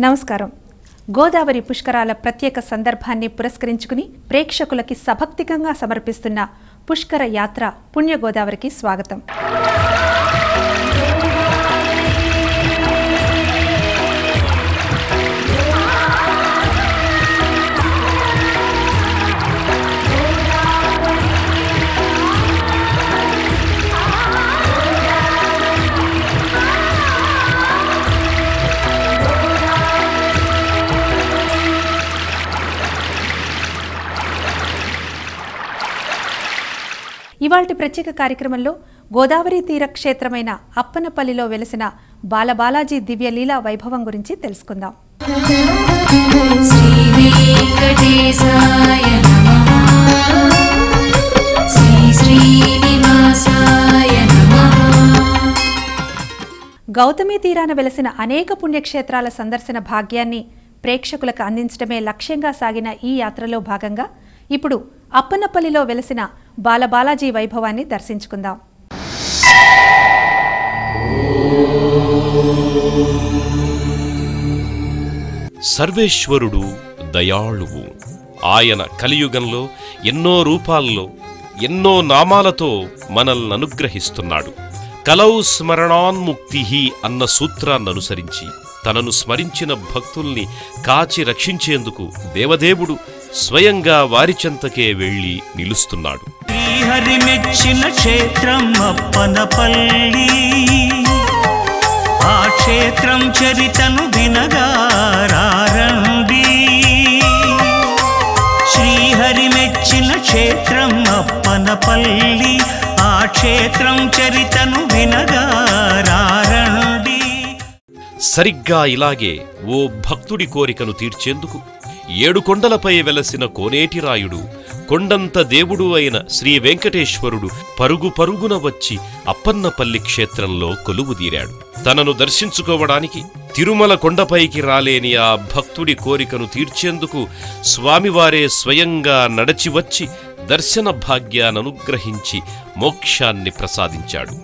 నమస్కారం. గోదావరి పుష్కరాల ప్రత్యేక సందర్భాన్ని పురస్కరించుకుని ప్రేక్షకులకి సభక్తికంగా సమర్పిస్తున్న పుష్కర యాత్ర పుణ్య గోదావరికి స్వాగతం. ఇవాల్టి ప్రత్యేక కార్యక్రమంలో గోదావరి తీర క్షేత్రమైన అప్పనపల్లిలో వెలసిన బాలబాలాజీ దివ్య లీలా వైభవం గురించి తెలుసుకుందాం. గౌతమి తీరాన వెలసిన అనేక పుణ్యక్షేత్రాల సందర్శన భాగ్యాన్ని ప్రేక్షకులకు అందించడమే లక్ష్యంగా సాగిన ఈ యాత్రలో భాగంగా ఇప్పుడు అప్పనపల్లిలో వెలసిన బాలబాలాజీ వైభవాన్ని దర్శించుకుందాం. సర్వేశ్వరుడు దయాళువు. ఆయన కలియుగంలో ఎన్నో రూపాల్లో ఎన్నో నామాలతో మనల్ని అనుగ్రహిస్తున్నాడు. కలౌ స్మరణాన్ముక్తి అన్న సూత్రాన్ననుసరించి తనను స్మరించిన భక్తుల్ని కాచి రక్షించేందుకు దేవదేవుడు స్వయంగా వారి చెంతకే వెళ్లి నిలుస్తున్నాడు. శ్రీహరి మెచ్చిన క్షేత్రం అప్పనపల్లి, ఆ క్షేత్రం చరితను వినగారండి. శ్రీహరి మెచ్చిన క్షేత్రం అప్పనపల్లి, ఆ క్షేత్రం చరితను వినగారండి. సరిగ్గా ఇలాగే ఓ భక్తుడి కోరికను తీర్చేందుకు 7 కొండలపై వెలసిన కోనేటిరాయుడు, కొండంత దేవుడు అయిన శ్రీ వెంకటేశ్వరుడు పరుగు పరుగున వచ్చి అప్పన్నపల్లి క్షేత్రంలో కొలువుదీరాడు. తనను దర్శించుకోవడానికి తిరుమల కొండపైకి రాలేని ఆ భక్తుడి కోరికను తీర్చేందుకు స్వామివారే స్వయంగా నడచివచ్చి దర్శన భాగ్యాననుగ్రహించి మోక్షాన్ని ప్రసాదించాడు.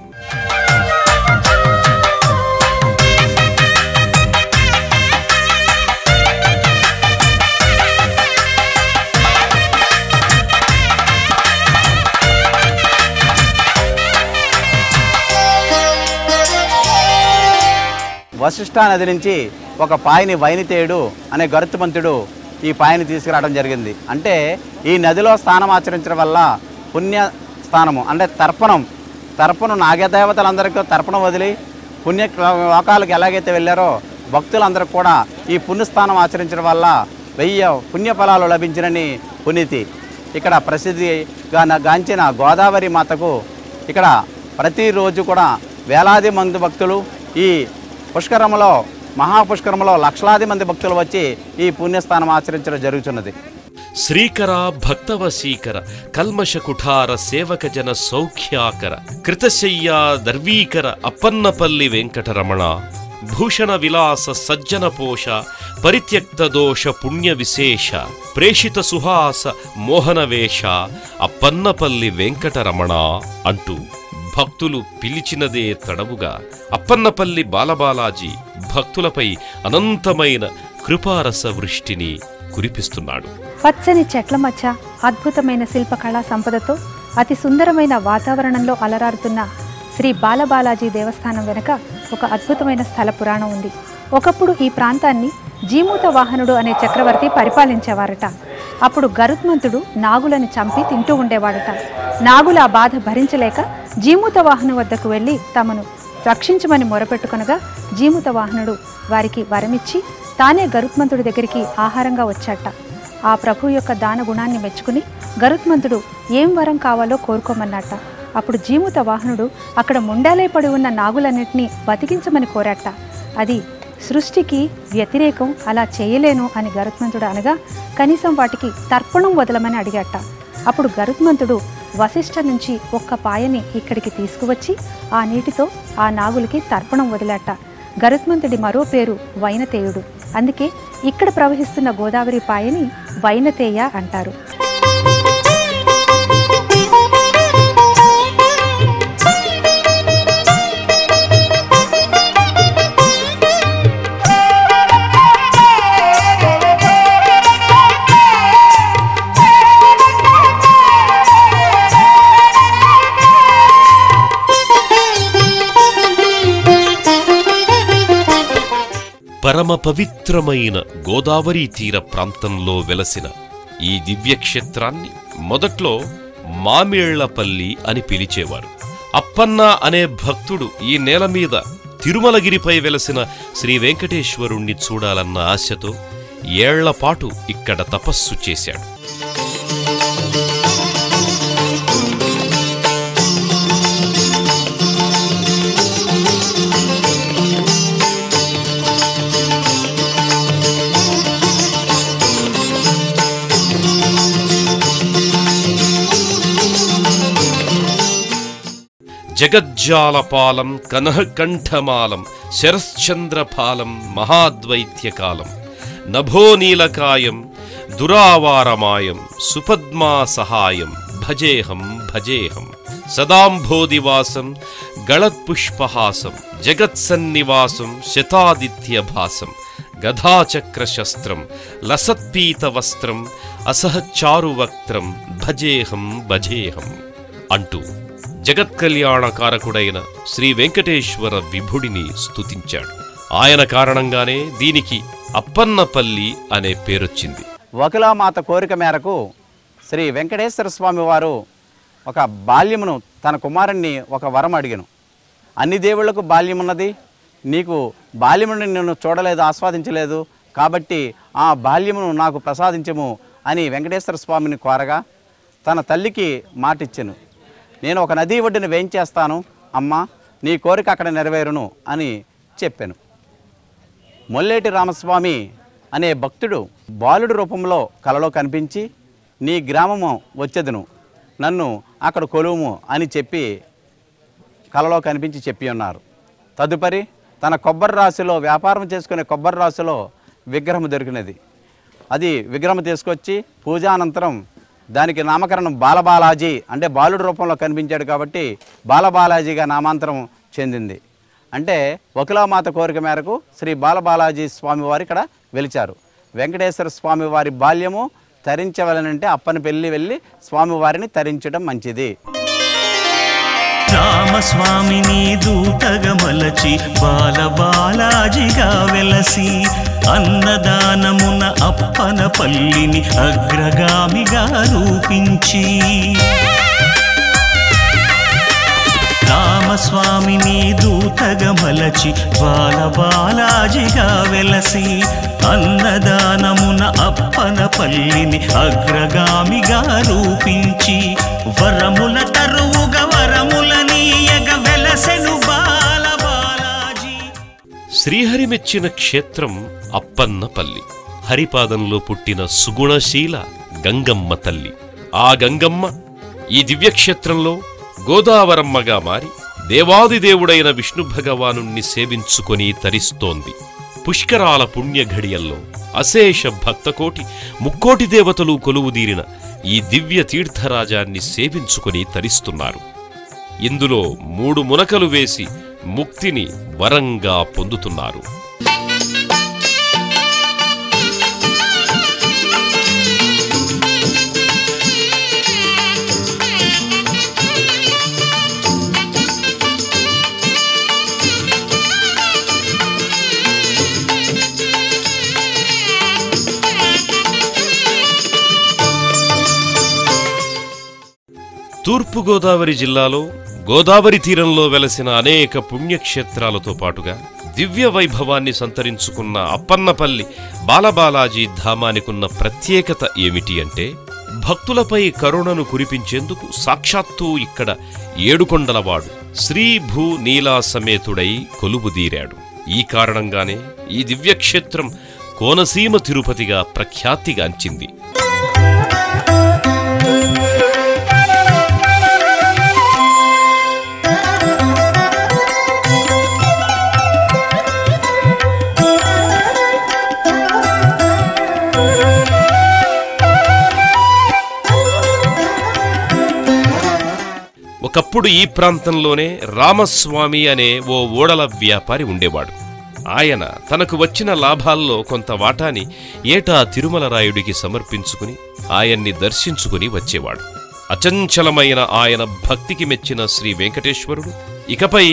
వశిష్ఠా నది నుంచి ఒక పాయని వైనితేయుడు అనే గరుత్మంతుడు ఈ పాయని తీసుకురావడం జరిగింది. అంటే ఈ నదిలో స్నానం ఆచరించడం వల్ల పుణ్య స్థానము అంటే తర్పణం నాగదేవతలందరికీ తర్పణం వదిలి పుణ్య లోకాలకు ఎలాగైతే వెళ్ళారో భక్తులందరూ కూడా ఈ పుణ్యస్థానం ఆచరించడం వల్ల 1000 పుణ్యఫలాలు లభించినని పునీతి. ఇక్కడ ప్రసిద్ధిగా గాంచిన గోదావరి మాతకు ఇక్కడ ప్రతిరోజు కూడా వేలాది మంది భక్తులు ఈ పుష్కరంలో మహాపుష్కరంలో లక్షలాది మంది భక్తులు వచ్చి ఈ పుణ్యస్థానం ఆచరించడం జరుగుతున్నది. శ్రీకర భక్తవశీకర కల్మష కుఠార సేవక జన సౌఖ్యాకర కృతశయ్యా దర్వీకర అప్పన్నపల్లి వెంకటరమణ భూషణ విలాస సజ్జన పోష పరిత్యక్త దోష పుణ్య విశేష ప్రేషిత సుహాస మోహనవేష అప్పన్నపల్లి వెంకటరమణ అంటూ భక్తులు పిలిచినదే తడవుగా అప్పన్నపల్లి బాలబాలాజీ భక్తులపై అనంతమైన కృపారస వృష్టిని కురిపిస్తున్నాడు. పచ్చని చెట్ల మధ్య అద్భుతమైన శిల్పకళా సంపదతో అతి సుందరమైన వాతావరణంలో అలరారుతున్న శ్రీ బాలబాలాజీ దేవస్థానం వెనుక ఒక అద్భుతమైన స్థల పురాణం ఉంది. ఒకప్పుడు ఈ ప్రాంతాన్ని జీమూత వాహనుడు అనే చక్రవర్తి పరిపాలించేవారట. అప్పుడు గరుత్మంతుడు నాగులను చంపి తింటూ ఉండేవాడట. నాగుల ఆ బాధ భరించలేక జీమూత వాహను వద్దకు వెళ్ళి తమను రక్షించమని మొరపెట్టుకొనగా జీమూత వాహనుడు వారికి వరమిచ్చి తానే గరుత్మంతుడి దగ్గరికి ఆహారంగా వచ్చాట. ఆ ప్రభు యొక్క దాన గుణాన్ని మెచ్చుకుని గరుత్మంతుడు ఏం వరం కావాలో కోరుకోమన్నట. అప్పుడు జీమూత వాహనుడు అక్కడ ముండాలై పడి ఉన్న నాగులన్నింటినీ బతికించమని కోరాట. అది సృష్టికి వ్యతిరేకం, అలా చేయలేను అని గరుత్మంతుడు అనగా కనీసం వాటికి తర్పణం వదలమని అడిగాట. అప్పుడు గరుత్మంతుడు వశిష్ఠ నుంచి ఒక్క పాయని ఇక్కడికి తీసుకువచ్చి ఆ నీటితో ఆ నాగులకి తర్పణం వదిలాట. గరుత్మంతుడి మరో పేరు వైనతేయుడు. అందుకే ఇక్కడ ప్రవహిస్తున్న గోదావరి పాయని వైనతేయ అంటారు. పరమ పవిత్రమైన గోదావరి తీర ప్రాంతంలో వెలసిన ఈ దివ్యక్షేత్రాన్ని మొదట్లో మామిళ్లపల్లి అని పిలిచేవారు. అప్పన్న అనే భక్తుడు ఈ నేల మీద తిరుమలగిరిపై వెలసిన శ్రీ వెంకటేశ్వరుణ్ణి చూడాలన్న ఆశతో ఏళ్లపాటు ఇక్కడ తపస్సు చేశాడు. జగజ్జాలపాలం కనహకంఠమాలం శరశ్చంద్రపాలం మహాద్వైత్యకాలం నభోనీలకాయం దురావారమాయం సుపద్మా సహాయం భజేహం భజేహం సదాంభోదివాసం గళత్పుష్పహాసం జగత్సన్నివాసం శతాదిత్యభాసం గదాచక్రశస్త్రం లసత్పీతవస్త్రం అసహచారువక్త్రం భజేహం భజేహం అంటూ జగత్కళ్యాణకారకుడైన శ్రీ వెంకటేశ్వర విభుడిని స్తుతించాడు. ఆయన కారణంగానే దీనికి అప్పన్నపల్లి అనే పేరొచ్చింది. వకులామాత కోరిక మేరకు శ్రీ వెంకటేశ్వర స్వామి వారు ఒక బాల్యమును తన కుమారుణ్ణి ఒక వరం అడిగను. అన్ని దేవుళ్లకు బాల్యమున్నది, నీకు బాల్యముని నేను చూడలేదు, ఆస్వాదించలేదు, కాబట్టి ఆ బాల్యమును నాకు ప్రసాదించము అని వెంకటేశ్వర స్వామిని కోరగా తన తల్లికి మాటిచ్చెను. నేను ఒక నదీ ఒడ్డుని వేయించేస్తాను అమ్మా, నీ కోరిక అక్కడ నెరవేరును అని చెప్పాను. మొల్లేటి రామస్వామి అనే భక్తుడు బాలుడి రూపంలో కలలో కనిపించి నీ గ్రామము వచ్చేదును, నన్ను అక్కడ కొలువుము అని చెప్పి కలలో కనిపించి చెప్పి ఉన్నారు. తదుపరి తన కొబ్బరి రాశిలో వ్యాపారం చేసుకునే కొబ్బరి రాశిలో విగ్రహం దొరికినది. అది విగ్రహం తీసుకొచ్చి పూజానంతరం దానికి నామకరణం బాలబాలాజీ, అంటే బాలుడి రూపంలో కనిపించాడు కాబట్టి బాలబాలాజీగా నామాంతరం చెందింది. అంటే వకులామాత కోరిక మేరకు శ్రీ బాలబాలాజీ స్వామివారు ఇక్కడ వెలిచారు. వెంకటేశ్వర స్వామివారి బాల్యము తరించవలనంటే అప్పన్నపల్లి వెళ్ళి స్వామివారిని తరించడం మంచిది. రామస్వామిని దూతగా మలచి బాలబాలాజిగా వెలసి అన్నదానమున అప్పన్నపల్లిని అగ్రగామిగా రూపించి రామస్వామిని దూతగా మలచి బాలబాలాజిగా వెలసి అన్నదానమున అప్పన్నపల్లిని అగ్రగామిగా రూపించి వరముల తరువుగా వరములనీయగ వెలసెను బాలబాలాజీ. శ్రీహరి మెచ్చిన క్షేత్రం అప్పన్నపల్లి. హరిపాదంలో పుట్టిన సుగుణశీల గంగమ్మ తల్లి. ఆ గంగమ్మ ఈ దివ్యక్షేత్రంలో గోదావరమ్మగా మారి దేవాదిదేవుడైన విష్ణు భగవానుణ్ణి సేవించుకొని తరిస్తోంది. పుష్కరాల పుణ్యఘడియల్లో అశేష భక్తకోటి ముక్కోటి దేవతలు కొలువుదీరిన ఈ దివ్య తీర్థరాజాన్ని సేవించుకొని తరిస్తున్నారు. ఇందులో 3 మునకలు వేసి ముక్తిని వరంగా పొందుతున్నారు. తూర్పుగోదావరి జిల్లాలో గోదావరి తీరంలో వెలసిన అనేక పుణ్యక్షేత్రాలతో పాటుగా దివ్య వైభవాన్ని సంతరించుకున్న అప్పన్నపల్లి బాలబాలాజీ ధామానికున్న ప్రత్యేకత ఏమిటి అంటే, భక్తులపై కరుణను కురిపించేందుకు సాక్షాత్తూ ఇక్కడ ఏడుకొండలవాడు శ్రీభూ నీలా సమేతుడై కొలువుదీరాడు. ఈ కారణంగానే ఈ దివ్యక్షేత్రం కోనసీమ తిరుపతిగా ప్రఖ్యాతిగాంచింది. ఒకప్పుడు ఈ ప్రాంతంలోనే రామస్వామి అనే ఓ ఓడల వ్యాపారి ఉండేవాడు. ఆయన తనకు వచ్చిన లాభాల్లో కొంత వాటాని ఏటా తిరుమలరాయుడికి సమర్పించుకుని ఆయన్ని దర్శించుకుని వచ్చేవాడు. అచంచలమైన ఆయన భక్తికి మెచ్చిన శ్రీ వెంకటేశ్వరుడు ఇకపై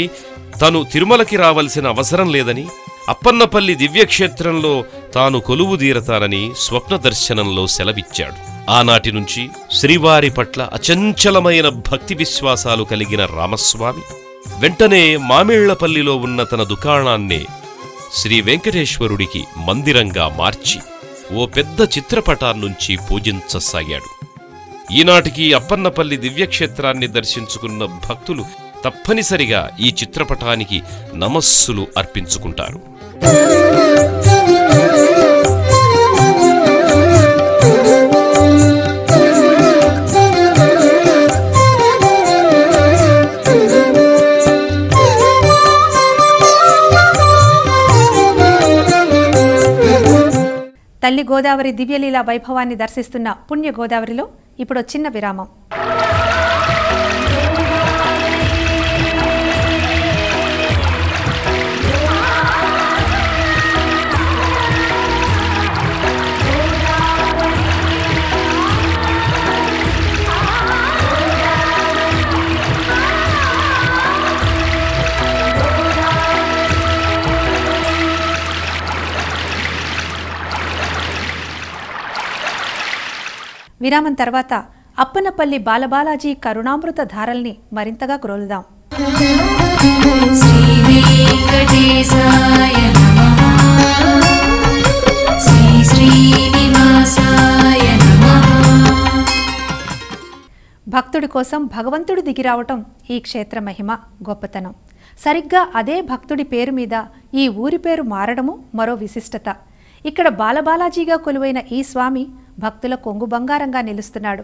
తను తిరుమలకి రావలసిన అవసరం లేదని అప్పన్నపల్లి దివ్యక్షేత్రంలో తాను కొలువుదీరతానని స్వప్న దర్శనంలో సెలవిచ్చాడు. ఆనాటి నుంచి శ్రీవారి పట్ల అచంచలమైన భక్తి విశ్వాసాలు కలిగిన రామస్వామి వెంటనే మామిళ్లపల్లిలో ఉన్న తన దుకాణాన్నే శ్రీ వెంకటేశ్వరుడికి మందిరంగా మార్చి ఓ పెద్ద చిత్రపటాన్నుంచి పూజించసాగాడు. ఈనాటికి అప్పన్నపల్లి దివ్యక్షేత్రాన్ని దర్శించుకున్న భక్తులు తప్పనిసరిగా ఈ చిత్రపటానికి నమస్సులు అర్పించుకుంటారు. తల్లి గోదావరి దివ్యలీలా వైభవాన్ని దర్శిస్తున్న పుణ్య గోదావరిలో ఇప్పుడు చిన్న విరామం. విరామం తర్వాత అప్పన్నపల్లి బాలబాలాజీ కరుణామృత ధారల్ని మరింతగా గ్రోలుదాం. శ్రీ వెంకటేశాయ నమః, శ్రీ శ్రీనివాసాయ నమః. భక్తుడి కోసం భగవంతుడు దిగిరావటం ఈ క్షేత్ర మహిమ గొప్పతనం. సరిగ్గా అదే భక్తుడి పేరు మీద ఈ ఊరి పేరు మారడము మరో విశిష్టత. ఇక్కడ బాలబాలాజీగా కొలువైన ఈ స్వామి భక్తుల కొంగు బంగారంగా నిలుస్తున్నాడు.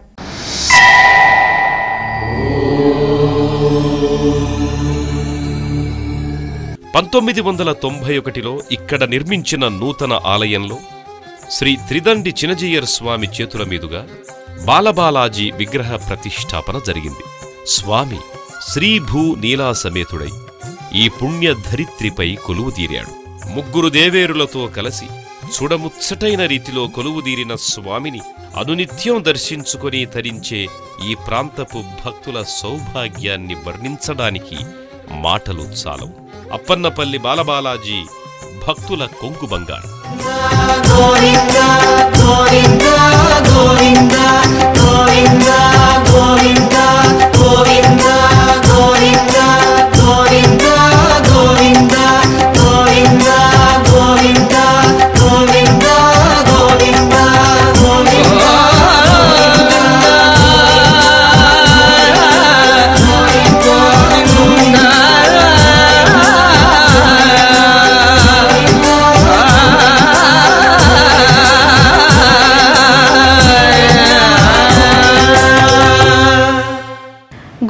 లో ఇక్కడ నిర్మించిన నూతన ఆలయంలో శ్రీ త్రిదండి చినజీయర్ స్వామి చేతుల మీదుగా బాలబాలాజీ విగ్రహ ప్రతిష్ఠాపన జరిగింది. స్వామి శ్రీభూ నీలాసమేతుడై ఈ పుణ్య ధరిత్రిపై కొలువుదీరాడు. ముగ్గురు దేవేరులతో కలిసి చూడముచ్చటైన రీతిలో కొలువుదీరిన స్వామిని అనునిత్యం దర్శించుకొని తరించే ఈ ప్రాంతపు భక్తుల సౌభాగ్యాన్ని వర్ణించడానికి మాటలు చాలవు. అప్పన్నపల్లి బాలబాలాజీ భక్తుల కొంగు బంగారు.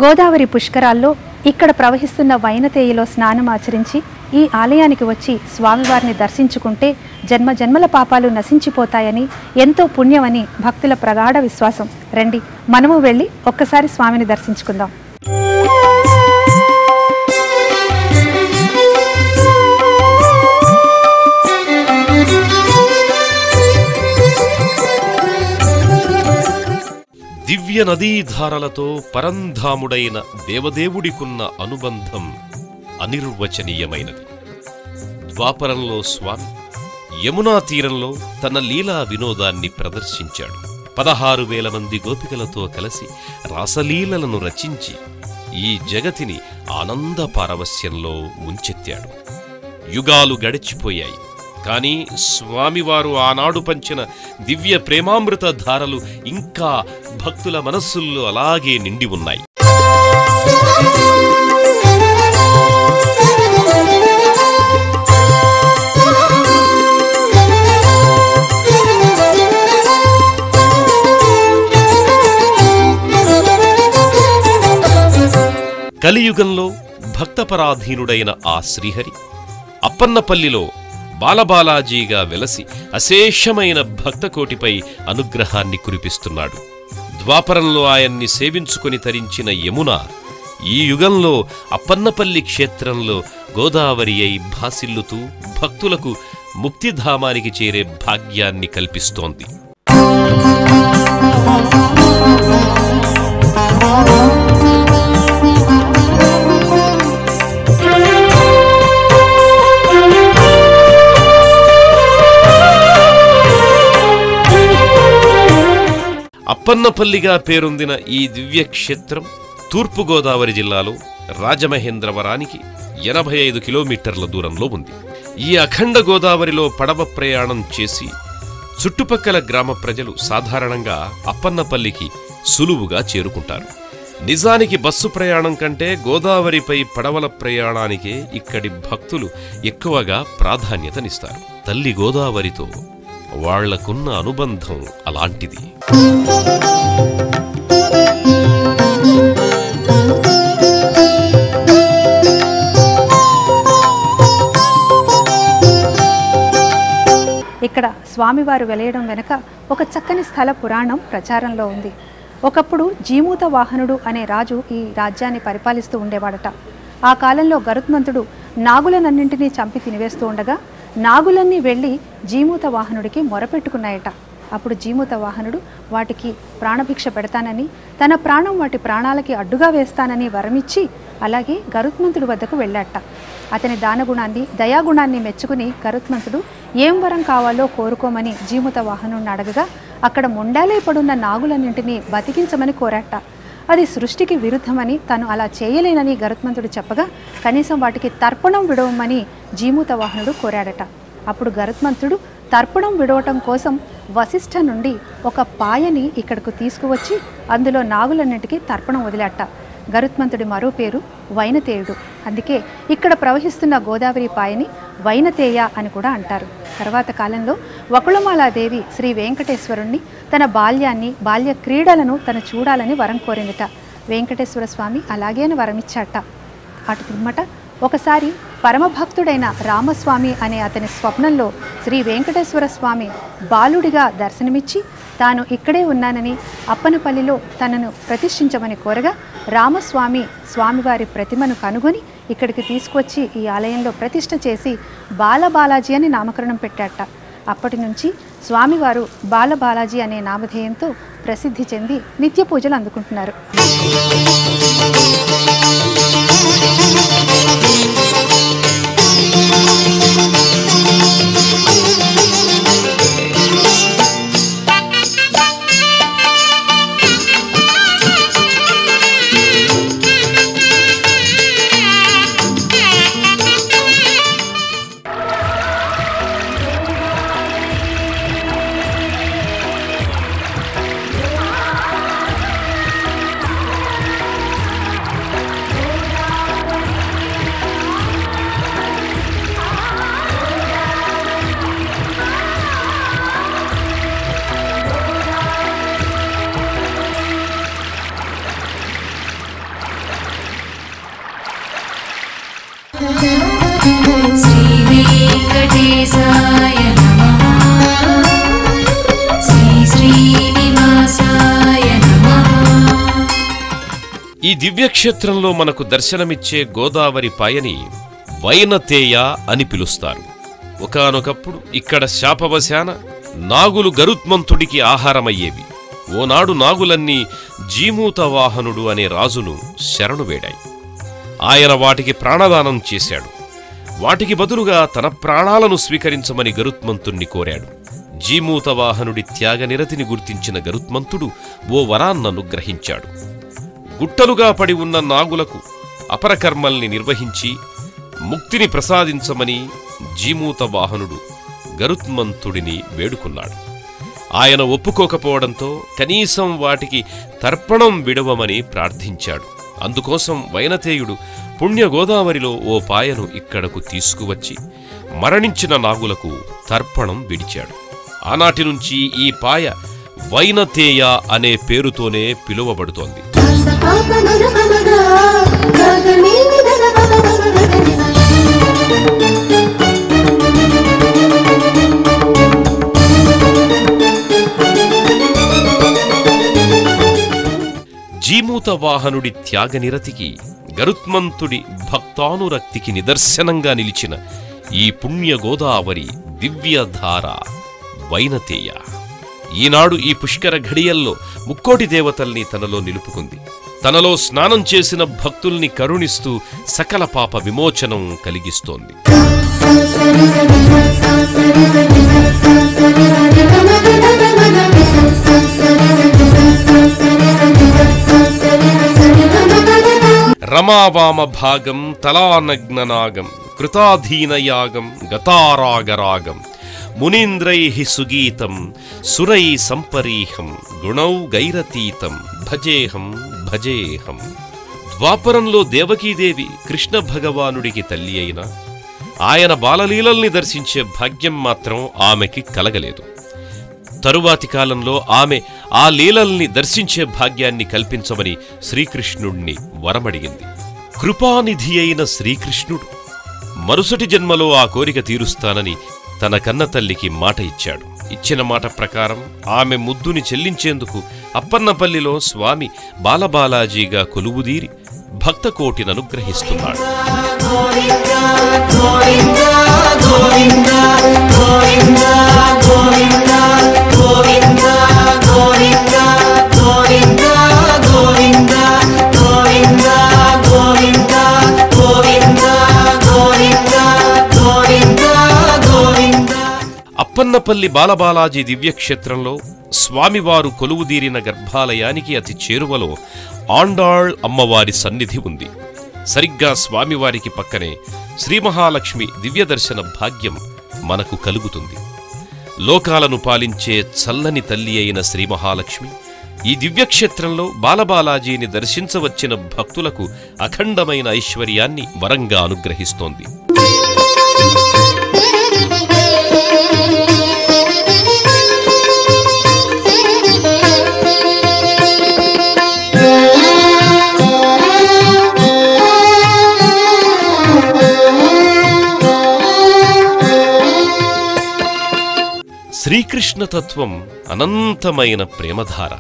గోదావరి పుష్కరాల్లో ఇక్కడ ప్రవహిస్తున్న వైనతేయిలో స్నానం ఆచరించి ఈ ఆలయానికి వచ్చి స్వామివారిని దర్శించుకుంటే జన్మ జన్మల పాపాలు నశించిపోతాయని, ఎంతో పుణ్యమని భక్తుల ప్రగాఢ విశ్వాసం. రండి, మనము వెళ్ళి ఒక్కసారి స్వామిని దర్శించుకుందాం. దివ్య నదీధారలతో పరంధాముడైన దేవదేవుడికున్న అనుబంధం అనిర్వచనీయమైనది. ద్వాపరంలో స్వామి యమునా తీరంలో తన లీలా వినోదాన్ని ప్రదర్శించాడు. 16,000 మంది గోపికలతో కలిసి రాసలీలలను రచించి ఈ జగతిని ఆనంద పారవస్యంలో ముంచెత్తాడు. యుగాలు గడిచిపోయాయి, కానీ స్వామివారు ఆనాడు పంచిన దివ్య ప్రేమామృత ధారలు ఇంకా భక్తుల మనస్సుల్లో అలాగే నిండి ఉన్నాయి. కలియుగంలో భక్తపరాధీనుడైన ఆ శ్రీహరి అప్పన్నపల్లిలో బాలబాలాజీగా వెలసి అశేషమైన భక్తకోటిపై అనుగ్రహాన్ని కురిపిస్తున్నాడు. ద్వాపరంలో ఆయన్ని సేవించుకొని తరించిన యమున ఈ యుగంలో అప్పన్నపల్లి క్షేత్రంలో గోదావరి అయి భాసిల్లుతూ భక్తులకు ముక్తిధామానికి చేరే భాగ్యాన్ని కల్పిస్తోంది. అప్పన్నపల్లిగా పేరొందిన ఈ దివ్యక్షేత్రం తూర్పుగోదావరి జిల్లాలో రాజమహేంద్రవరానికి 85 కిలోమీటర్ల దూరంలో ఉంది. ఈ అఖండ గోదావరిలో పడవ ప్రయాణం చేసి చుట్టుపక్కల గ్రామ ప్రజలు సాధారణంగా అప్పన్నపల్లికి సులువుగా చేరుకుంటారు. నిజానికి బస్సు ప్రయాణం కంటే గోదావరిపై పడవల ప్రయాణానికే ఇక్కడి భక్తులు ఎక్కువగా ప్రాధాన్యతనిస్తారు. తల్లి గోదావరితో వాళ్లకున్న అనుబంధం అలాంటిది. ఇక్కడ స్వామివారు వెలయడం వెనుక ఒక చక్కని స్థల పురాణం ప్రచారంలో ఉంది. ఒకప్పుడు జీమూత వాహనుడు అనే రాజు ఈ రాజ్యాన్ని పరిపాలిస్తూ ఉండేవాడట. ఆ కాలంలో గరుత్మంతుడు నాగులనన్నింటినీ చంపి తినివేస్తూ ఉండగా నాగులన్నీ వెళ్ళి జీమూత వాహనుడికి మొరపెట్టుకున్నాయట. అప్పుడు జీమూత వాహనుడు వాటికి ప్రాణభిక్ష పెడతానని, తన ప్రాణం వాటి ప్రాణాలకి అడ్డుగా వేస్తానని వరమిచ్చి అలాగే గరుత్మంతుడి వద్దకు వెళ్ళాట. అతని దానగుణాన్ని, దయాగుణాన్ని మెచ్చుకుని గరుత్మంతుడు ఏం వరం కావాలో కోరుకోమని జీమూత వాహనుడిని అడగగా అక్కడ మొండాలే పడున్న నాగులన్నింటినీ బతికించమని కోరాట. అది సృష్టికి విరుద్ధమని, తను అలా చేయలేనని గరుత్మంతుడు చెప్పగా కనీసం వాటికి తర్పణం విడవమని జీమూత వాహనుడు కోరాడట. అప్పుడు గరుత్మంతుడు తర్పణం విడవటం కోసం వశిష్ఠ నుండి ఒక పాయని ఇక్కడకు తీసుకువచ్చి అందులో నాగులన్నింటికీ తర్పణం వదిలాట. గరుత్మంతుడి మరో పేరు వైనతేయుడు. అందుకే ఇక్కడ ప్రవహిస్తున్న గోదావరి పాయని వైనతేయ అని కూడా అంటారు. తర్వాత కాలంలో వకుళమాలాదేవి శ్రీ వెంకటేశ్వరుణ్ణి తన బాల్యాన్ని, బాల్య క్రీడలను తను చూడాలని వరం కోరిందట. వెంకటేశ్వర స్వామి అలాగే వరమిచ్చాట. అటు పిమ్మట ఒకసారి పరమభక్తుడైన రామస్వామి అనే అతని స్వప్నంలో శ్రీ వెంకటేశ్వర స్వామి బాలుడిగా దర్శనమిచ్చి తాను ఇక్కడే ఉన్నానని, అప్పనపల్లిలో తనను ప్రతిష్ఠించమని కోరగా రామస్వామి స్వామివారి ప్రతిమను కనుగొని ఇక్కడికి తీసుకొచ్చి ఈ ఆలయంలో ప్రతిష్ఠ చేసి బాలబాలాజీ అని నామకరణం పెట్టాట. అప్పటి నుంచి స్వామివారు బాలబాలాజీ అనే నామధేయంతో ప్రసిద్ధి చెంది నిత్య పూజలు అందుకుంటున్నారు. శ్రీ వెంకటేశాయ నమః. శ్రీ శ్రీనివాసాయ నమః. ఈ దివ్యక్షేత్రంలో మనకు దర్శనమిచ్చే గోదావరి పాయని వైనతేయ అని పిలుస్తారు. ఒకానొకప్పుడు ఇక్కడ శాపవశాన నాగులు గరుత్మంతుడికి ఆహారమయ్యేవి. ఓనాడు నాగులన్నీ జీమూత వాహనుడు అనే రాజును శరణు వేడాయి. ఆయన వాటికి ప్రాణదానం చేశాడు. వాటికి బదులుగా తన ప్రాణాలను స్వీకరించమని గరుత్మంతుణ్ణి కోరాడు. జీమూత వాహనుడి త్యాగనిరతిని గుర్తించిన గరుత్మంతుడు ఓ వరాన్ననుగ్రహించాడు. గుట్టలుగా పడి ఉన్న నాగులకు అపరకర్మల్ని నిర్వహించి ముక్తిని ప్రసాదించమని జీమూత వాహనుడు గరుత్మంతుడిని వేడుకున్నాడు. ఆయన ఒప్పుకోకపోవడంతో కనీసం వాటికి తర్పణం విడవమని ప్రార్థించాడు. అందుకోసం వైనతేయుడు పుణ్య గోదావరిలో ఓ పాయను ఇక్కడకు తీసుకువచ్చి మరణించిన నాగులకు తర్పణం విడిచాడు. ఆనాటి నుంచి ఈ పాయ వైనతేయ అనే పేరుతోనే పిలువబడుతోంది. జీమూత వాహనుడి త్యాగనిరతికి, గరుత్మంతుడి భక్తానురక్తికి నిదర్శనంగా నిలిచిన ఈ పుణ్య గోదావరి దివ్యధార వైనతేయ ఈనాడు ఈ పుష్కర ఘడియల్లో ముక్కోటి దేవతల్ని తనలో నిలుపుకుంది. తనలో స్నానం చేసిన భక్తుల్ని కరుణిస్తూ సకల పాప విమోచనం కలిగిస్తోంది. స వామావామ భాగం తలానగ్ననాగం కృతాధీనయాగం గతారాగరాగం మునీంద్రైః సుగీతం సురై సంపరీహం గుణౌ గైరతీతం భజేహం భజేహం. ద్వాపరంలో దేవకీదేవి కృష్ణ భగవానుడికి తల్లి అయినా ఆయన బాలలీలల్ని దర్శించే భాగ్యం మాత్రం ఆమెకి కలగలేదు. తరువాతి కాలంలో ఆమె ఆ లీలల్ని దర్శించే భాగ్యాన్ని కల్పించమని శ్రీకృష్ణుణ్ణి వరమడిగింది. కృపానిధి అయిన శ్రీకృష్ణుడు మరుసటి జన్మలో ఆ కోరిక తీరుస్తానని తన కన్న తల్లికి మాట ఇచ్చాడు. ఇచ్చిన మాట ప్రకారం ఆమె ముద్దుని చెల్లించేందుకు అప్పన్నపల్లిలో స్వామి బాలబాలాజీగా కొలువుదీరి భక్తకోటిననుగ్రహిస్తున్నాడు. అప్పన్నపల్లి బాలబాలాజీ దివ్యక్షేత్రంలో స్వామివారు కొలువుదీరిన గర్భాలయానికి అతి చేరువలో ఆండాళ్ అమ్మవారి సన్నిధి ఉంది. సరిగ్గా స్వామివారికి పక్కనే శ్రీ మహాలక్ష్మి దివ్యదర్శన భాగ్యం మనకు కలుగుతుంది. లోకాలను పాలించే చల్లని తల్లి అయిన శ్రీ మహాలక్ష్మి ఈ దివ్యక్షేత్రంలో బాలబాలాజీని దర్శించవచ్చిన భక్తులకు అఖండమైన ఐశ్వర్యాన్ని వరంగా అనుగ్రహిస్తోంది. శ్రీకృష్ణతత్వం అనంతమైన ప్రేమధార,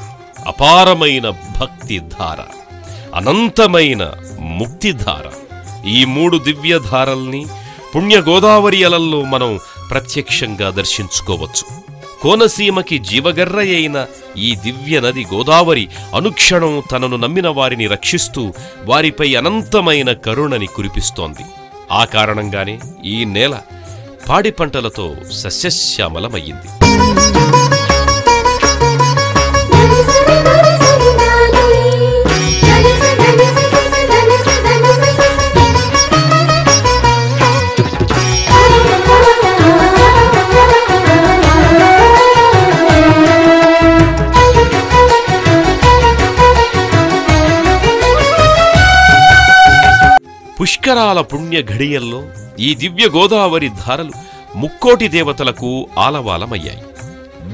అపారమైన భక్తిధార, అనంతమైన ముక్తిధార. ఈ మూడు దివ్యధారల్ని పుణ్యగోదావరి అలల్లో మనం ప్రత్యక్షంగా దర్శించుకోవచ్చు. కోనసీమకి జీవగర్ర అయిన ఈ దివ్య నది గోదావరి అనుక్షణం తనను నమ్మిన వారిని రక్షిస్తూ వారిపై అనంతమైన కరుణని కురిపిస్తోంది. ఆ కారణంగానే ఈ నేల పాడి పంటలతో సస్యశ్యామలమయ్యింది. పుష్కరాల పుణ్య ఘడియల్లో ఈ దివ్య గోదావరి ధారలు ముక్కోటి దేవతలకు ఆలవాలమయ్యాయి.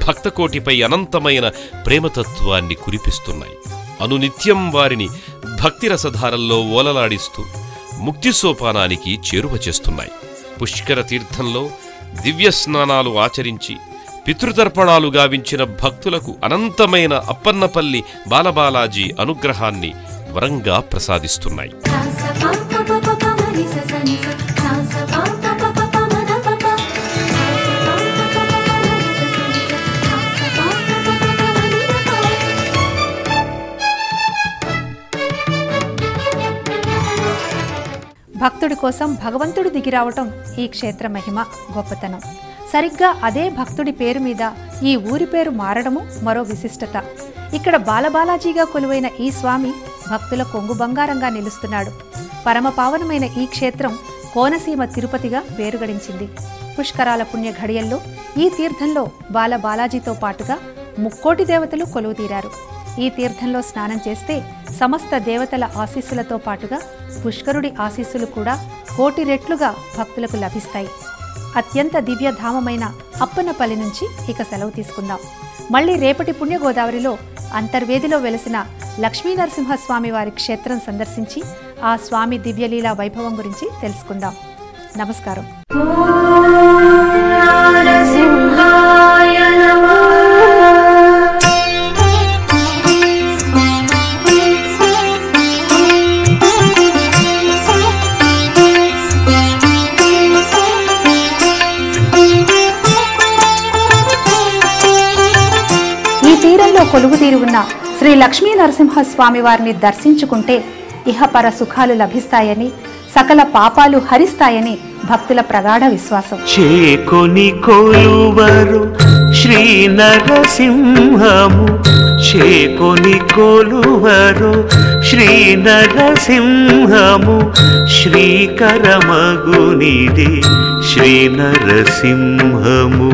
భక్తకోటిపై అనంతమైన ప్రేమతత్వాన్ని కురిపిస్తున్నాయి. అనునిత్యం వారిని భక్తిరసధారల్లో ఓలలాడిస్తూ ముక్తి సోపానానికి చేరువ చేస్తున్నాయి. పుష్కర తీర్థంలో దివ్య స్నానాలు ఆచరించి పితృతర్పణాలు గావించిన భక్తులకు అనంతమైన అప్పన్నపల్లి బాలబాలాజీ అనుగ్రహాన్ని వరంగా ప్రసాదిస్తున్నాయి. భక్తుడి కోసం భగవంతుడు దిగిరావటం ఈ క్షేత్ర మహిమ గొప్పతనం. సరిగ్గా అదే భక్తుడి పేరు మీద ఈ ఊరి పేరు మారడము మరో విశిష్టత. ఇక్కడ బాలబాలాజీగా కొలువైన ఈ స్వామి భక్తుల కొంగు బంగారంగా నిలుస్తున్నాడు. పరమ పావనమైన ఈ క్షేత్రం కోనసీమ తిరుపతిగా పేరుగడించింది. పుష్కరాల పుణ్య ఘడియల్లో ఈ తీర్థంలో బాలబాలాజీతో పాటుగా ముక్కోటి దేవతలు కొలువుతీరారు. ఈ తీర్థంలో స్నానం చేస్తే సమస్త దేవతల ఆశీస్సులతో పాటుగా పుష్కరుడి ఆశీస్సులు కూడా కోటి రెట్లుగా భక్తులకు లభిస్తాయి. అత్యంత దివ్యధామమైన అప్పన్నపల్లి నుంచి ఇక సెలవు తీసుకుందాం. మళ్ళీ రేపటి పుణ్యగోదావరిలో అంతర్వేదిలో వెలసిన లక్ష్మీనరసింహస్వామి వారి క్షేత్రం సందర్శించి ఆ స్వామి దివ్యలీలా వైభవం గురించి తెలుసుకుందాం. నమస్కారం. కొలువుతీరి ఉన్న శ్రీ లక్ష్మీ నరసింహస్వామి వారిని దర్శించుకుంటే ఇహపర సుఖాలు లభిస్తాయని, సకల పాపాలు హరిస్తాయని భక్తుల ప్రగాఢ విశ్వాసం. చేకొని కొలువరు శ్రీ నరసింహము చేకొని కొలువరు శ్రీ నరసింహము శ్రీకరమగునిది శ్రీ నరసింహము.